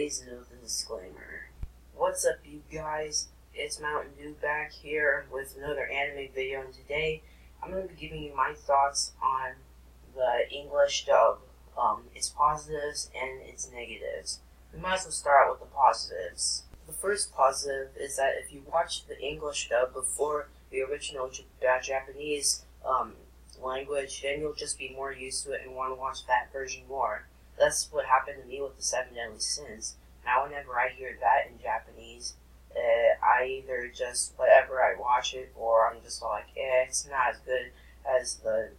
Please note the disclaimer. What's up, you guys? It's Mountain Dew back here with another anime video, and today I'm going to be giving you my thoughts on the English dub, its positives and its negatives. We might as well start with the positives. The first positive is that if you watch the English dub before the original Japanese language, then you'll just be more used to it and want to watch that version more. That's what happened to me with the Seven Deadly Sins. Now whenever I hear that in Japanese, I either just, whatever, I watch it, or I'm just like, it's not as good as the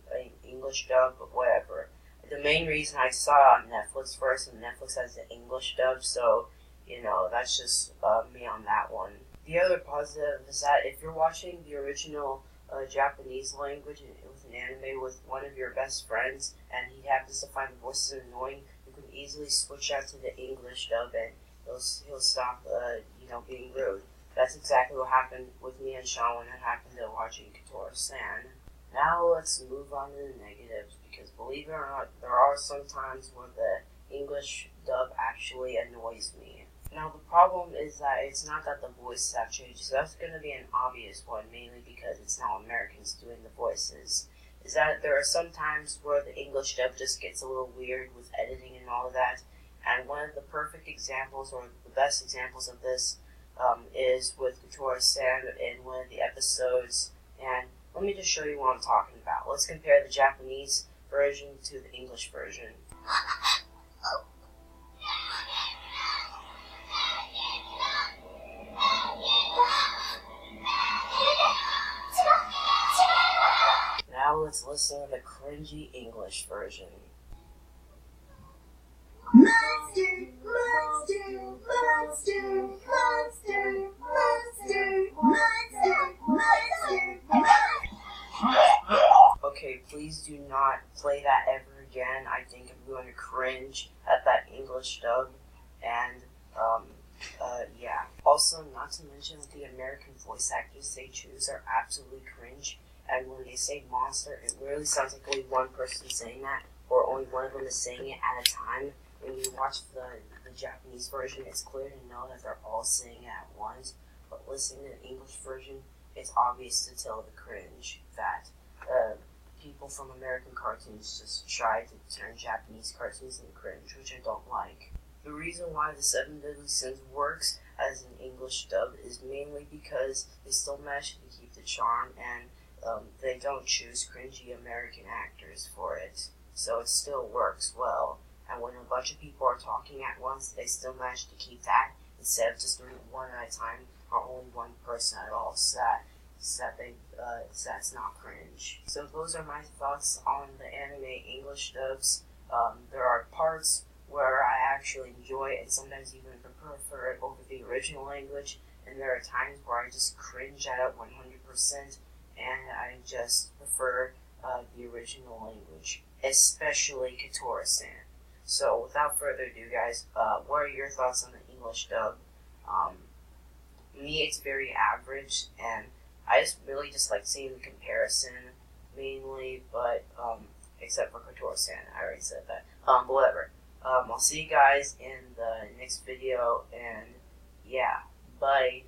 English dub, but whatever. The main reason I saw it on Netflix first, and Netflix has the English dub, so, you know, that's just me on that one. The other positive is that if you're watching the original Japanese language with an anime with one of your best friends, and he happens to find the voices annoying, you can easily switch out to the English dub, and he'll stop, being rude. That's exactly what happened with me and Sean when it happened to watching Kotora-san. Now let's move on to the negatives, because believe it or not, there are some times where the English dub actually annoys me. Now the problem is that it's not that the voices have changed, so that's going to be an obvious one, mainly because it's now Americans doing the voices. Is that there are some times where the English dub just gets a little weird with editing and all of that, and one of the perfect examples, or the best examples of this, is with Kotora-san in one of the episodes, and let me just show you what I'm talking about. Let's compare the Japanese version to the English version. Now let's listen to the cringy English version. Monster, monster, monster, monster, monster, monster, monster, monster. Okay, please do not play that ever again. I think I'm going to cringe at that English dub, and yeah. Also, not to mention that the American voice actors they choose are absolutely cringe, and when they say monster, it really sounds like only one person saying that, or only one of them is saying it at a time. When you watch the Japanese version, it's clear to know that they're all saying it at once, but listening to the English version, it's obvious to tell the cringe that people from American cartoons just try to turn Japanese cartoons into cringe, which I don't like. The reason why the Seven Deadly Sins works as an English dub is mainly because they still manage to keep the charm, and they don't choose cringy American actors for it, so it still works well. And when a bunch of people are talking at once, they still manage to keep that instead of just doing it one at a time or only one person at all, so that's not cringe. So those are my thoughts on the anime English dubs. There are parts where I actually enjoy it and sometimes even prefer it over the original language, and there are times where I just cringe at it 100%, and I just prefer the original language, especially Kotora-san. So without further ado, guys, what are your thoughts on the English dub? Me, it's very average, and I just really just like seeing the comparison, mainly, but, except for Kotora-san, I already said that. But whatever. I'll see you guys in the next video, and yeah, bye.